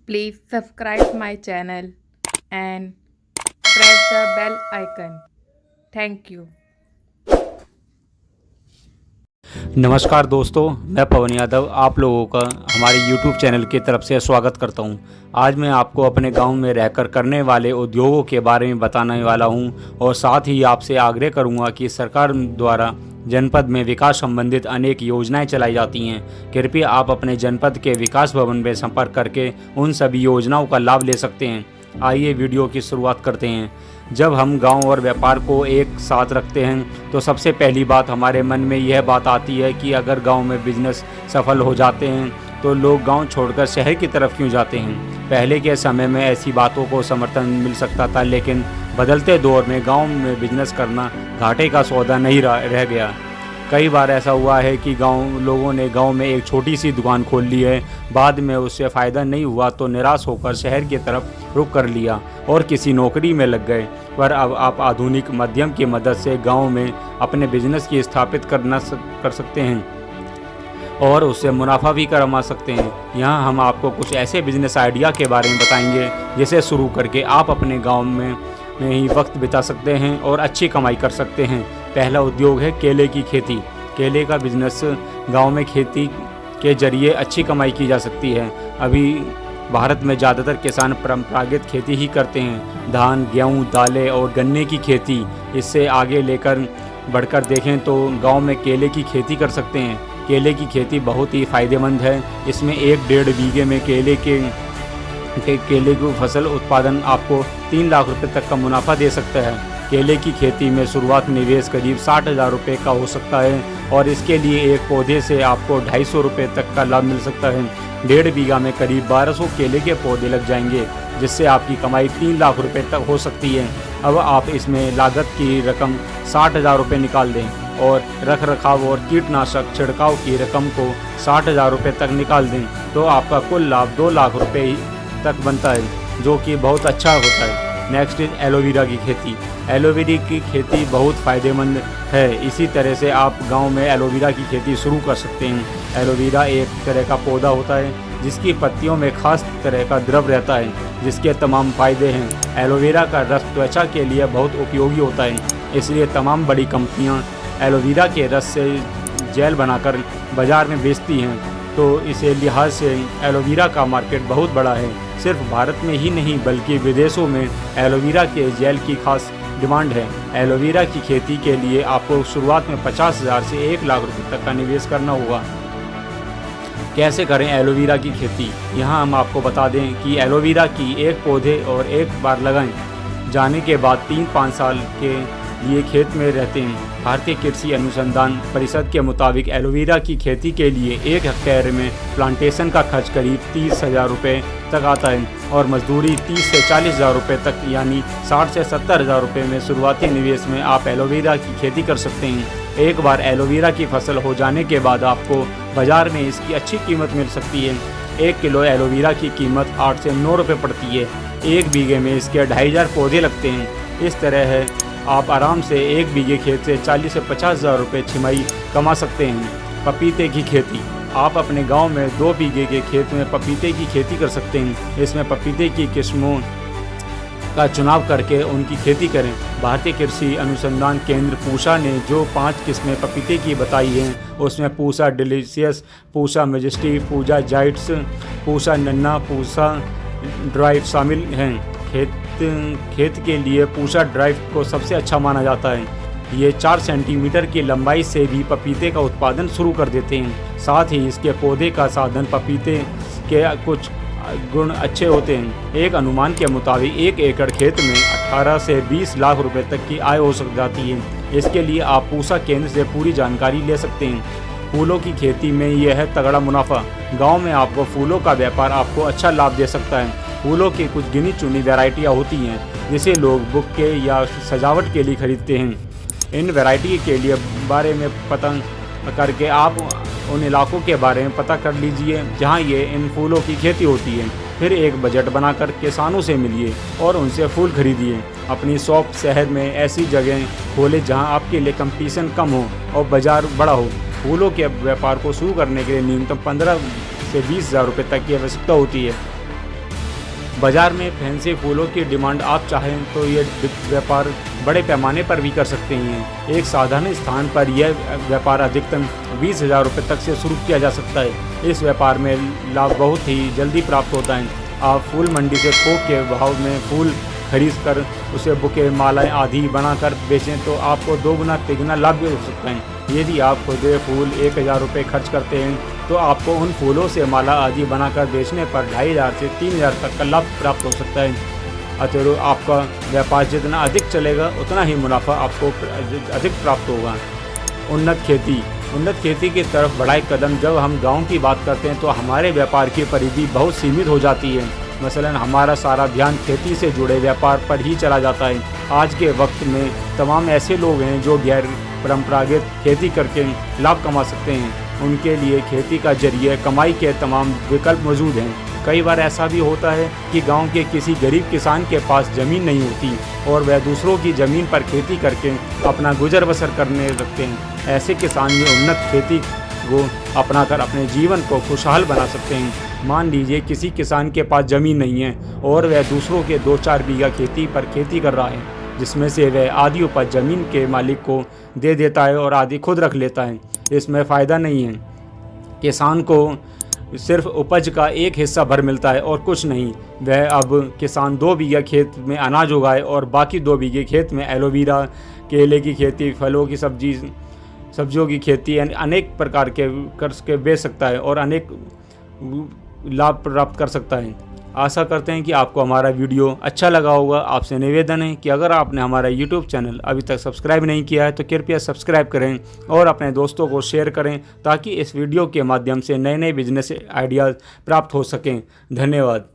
Please subscribe my channel and press the bell icon. Thank you. नमस्कार दोस्तों, मैं पवन यादव आप लोगों का हमारे YouTube चैनल की तरफ से स्वागत करता हूं। आज मैं आपको अपने गांव में रहकर करने वाले उद्योगों के बारे में बताने वाला हूं और साथ ही आपसे आग्रह करूंगा कि सरकार द्वारा जनपद में विकास संबंधित अनेक योजनाएं चलाई जाती हैं। कृपया आप अपने जनपद के विकास भवन में संपर्क करके उन सभी योजनाओं का लाभ ले सकते हैं। आइए वीडियो की शुरुआत करते हैं। जब हम गांव और व्यापार को एक साथ रखते हैं तो सबसे पहली बात हमारे मन में यह बात आती है कि अगर गांव में बिजनेस सफल हो जाते हैं तो लोग गांव छोड़कर शहर की तरफ क्यों जाते हैं। पहले के समय में ऐसी बातों को समर्थन मिल सकता था, लेकिन बदलते दौर में गांव में बिजनेस करना घाटे का सौदा नहीं रह गया। कई बार ऐसा हुआ है कि लोगों ने गांव में एक छोटी सी दुकान खोल ली है, बाद में उससे फ़ायदा नहीं हुआ तो निराश होकर शहर की तरफ रुख कर लिया और किसी नौकरी में लग गए। पर अब आप आधुनिक माध्यम की मदद से गांव में अपने बिजनेस की स्थापित कर सकते हैं और उससे मुनाफा भी कमा सकते हैं। यहाँ हम आपको कुछ ऐसे बिजनेस आइडिया के बारे में बताएंगे जिसे शुरू करके आप अपने गाँव में ही वक्त बिता सकते हैं और अच्छी कमाई कर सकते हैं। पहला उद्योग है केले की खेती। केले का बिजनेस गांव में खेती के जरिए अच्छी कमाई की जा सकती है। अभी भारत में ज़्यादातर किसान परंपरागत खेती ही करते हैं, धान, गेहूं, दालें और गन्ने की खेती। इससे आगे लेकर बढ़कर देखें तो गांव में केले की खेती कर सकते हैं। केले की खेती बहुत ही फ़ायदेमंद है। इसमें 1-1.5 बीघे में केले की फसल उत्पादन आपको 3 लाख रुपए तक का मुनाफा दे सकता है। केले की खेती में शुरुआत निवेश करीब 60,000 रुपये का हो सकता है और इसके लिए एक पौधे से आपको 250 रुपये तक का लाभ मिल सकता है। 1.5 बीघा में करीब 1200 केले के पौधे लग जाएंगे, जिससे आपकी कमाई 3 लाख रुपये तक हो सकती है। अब आप इसमें लागत की रकम 60,000 रुपये निकाल दें और रख रखाव और कीटनाशक छिड़काव की रकम को 60,000 रुपये तक निकाल दें तो आपका कुल लाभ 2 लाख रुपये तक बनता है, जो कि बहुत अच्छा होता है। नेक्स्ट इज एलोवेरा की खेती। एलोवेरा की खेती बहुत फ़ायदेमंद है। इसी तरह से आप गांव में एलोवेरा की खेती शुरू कर सकते हैं। एलोवेरा एक तरह का पौधा होता है जिसकी पत्तियों में खास तरह का द्रव रहता है, जिसके तमाम फ़ायदे हैं। एलोवेरा का रस त्वचा के लिए बहुत उपयोगी होता है, इसलिए तमाम बड़ी कंपनियां एलोवेरा के रस से जेल बनाकर बाज़ार में बेचती हैं। तो इसे लिहाज से एलोवेरा का मार्केट बहुत बड़ा है। सिर्फ भारत में ही नहीं बल्कि विदेशों में एलोवेरा के जेल की खास डिमांड है। एलोवेरा की खेती के लिए आपको शुरुआत में 50,000 से 1 लाख रुपए तक का निवेश करना होगा। कैसे करें एलोवेरा की खेती? यहाँ हम आपको बता दें कि एलोवेरा की एक पौधे और एक बार लगाएं जाने के बाद 3-5 साल के लिए खेत में रहते हैं। भारतीय कृषि अनुसंधान परिषद के मुताबिक एलोवेरा की खेती के लिए 1 हेक्टेयर में प्लांटेशन का खर्च करीब 30,000 रुपये तक आता है और मजदूरी 30 से 40,000 रुपये तक, यानी 60 से 70,000 रुपये में शुरुआती निवेश में आप एलोवेरा की खेती कर सकते हैं। एक बार एलोवेरा की फसल हो जाने के बाद आपको बाज़ार में इसकी अच्छी कीमत मिल सकती है। 1 किलो एलोवेरा की कीमत 8 से 9 रुपये पड़ती है। 1 बीघे में इसके 2,500 पौधे लगते हैं। इस तरह है आप आराम से 1 बीघे खेत से 40 से 50,000 रुपये छमाही कमा सकते हैं। पपीते की खेती। आप अपने गांव में 2 बीघे के खेत में पपीते की खेती कर सकते हैं। इसमें पपीते की किस्मों का चुनाव करके उनकी खेती करें। भारतीय कृषि अनुसंधान केंद्र पूसा ने जो 5 किस्में पपीते की बताई हैं, उसमें पूसा डिलीशियस, पूसा मेजेस्टी, पूसा जाइट्स, पूसा नन्ना, पूसा ड्राइव शामिल हैं। खेत के लिए पूसा ड्राइव को सबसे अच्छा माना जाता है। ये 4 सेंटीमीटर की लंबाई से भी पपीते का उत्पादन शुरू कर देते हैं। साथ ही इसके पौधे का साधन पपीते के कुछ गुण अच्छे होते हैं। एक अनुमान के मुताबिक 1 एकड़ खेत में 18 से 20 लाख रुपए तक की आय हो जाती है। इसके लिए आप पूसा केंद्र से पूरी जानकारी ले सकते हैं। फूलों की खेती में यह है तगड़ा मुनाफा। गांव में आपको फूलों का व्यापार आपको अच्छा लाभ दे सकता है। फूलों की कुछ गिनी चुनी वैरायटियाँ होती हैं जिसे लोग बुके या सजावट के लिए खरीदते हैं। इन वैरायटी के लिए बारे में पता करके आप उन इलाकों के बारे में पता कर लीजिए जहां ये इन फूलों की खेती होती है। फिर एक बजट बनाकर किसानों से मिलिए और उनसे फूल खरीदिए। अपनी शॉप शहर में ऐसी जगह खोलें जहां आपके लिए कंपटीशन कम हो और बाज़ार बड़ा हो। फूलों के व्यापार को शुरू करने के लिए न्यूनतम 15 से 20,000 रुपये तक की आवश्यकता होती है। बाज़ार में फैंसी फूलों की डिमांड आप चाहें तो ये व्यापार बड़े पैमाने पर भी कर सकते हैं। एक साधारण स्थान पर यह व्यापार अधिकतम 20,000 रुपये तक से शुरू किया जा सकता है। इस व्यापार में लाभ बहुत ही जल्दी प्राप्त होता है। आप फूल मंडी से थोक के भाव में फूल खरीद कर उसे बुके, मालाएं आदि बनाकर बेचें तो आपको दोगुना तिगुना लाभ भी हो सकता है। यदि आप खुद फूल 1,000 रुपये खर्च करते हैं तो आपको उन फूलों से माला आदि बनाकर बेचने पर 2,500 से 3,000 तक का लाभ प्राप्त हो सकता है। अतः आपका व्यापार जितना अधिक चलेगा उतना ही मुनाफा आपको अधिक प्राप्त होगा। उन्नत खेती की तरफ बढ़ाए कदम। जब हम गांव की बात करते हैं तो हमारे व्यापार की परिधि बहुत सीमित हो जाती है। मसलन हमारा सारा ध्यान खेती से जुड़े व्यापार पर ही चला जाता है। आज के वक्त में तमाम ऐसे लोग हैं जो गैर परंपरागत खेती करके लाभ कमा सकते हैं। उनके लिए खेती का जरिए कमाई के तमाम विकल्प मौजूद हैं। कई बार ऐसा भी होता है कि गांव के किसी गरीब किसान के पास ज़मीन नहीं होती और वह दूसरों की ज़मीन पर खेती करके अपना गुजर बसर करने लगते हैं। ऐसे किसान भी उन्नत खेती को अपनाकर अपने जीवन को खुशहाल बना सकते हैं। मान लीजिए किसी किसान के पास ज़मीन नहीं है और वह दूसरों के 2-4 बीघा खेती पर खेती कर रहा है, जिसमें से वह आधी उपज ज़मीन के मालिक को दे देता है और आधी खुद रख लेता है। इसमें फ़ायदा नहीं है। किसान को सिर्फ उपज का एक हिस्सा भर मिलता है और कुछ नहीं। वह अब किसान 2 बीघा खेत में अनाज उगाए और बाकी 2 बीघे खेत में एलोवेरा, केले की खेती, फलों की सब्जियों की खेती अनेक प्रकार के करके बेच सकता है और अनेक लाभ प्राप्त कर सकता है। आशा करते हैं कि आपको हमारा वीडियो अच्छा लगा होगा। आपसे निवेदन है कि अगर आपने हमारा YouTube चैनल अभी तक सब्सक्राइब नहीं किया है तो कृपया सब्सक्राइब करें और अपने दोस्तों को शेयर करें ताकि इस वीडियो के माध्यम से नए नए बिजनेस आइडियाज़ प्राप्त हो सकें। धन्यवाद।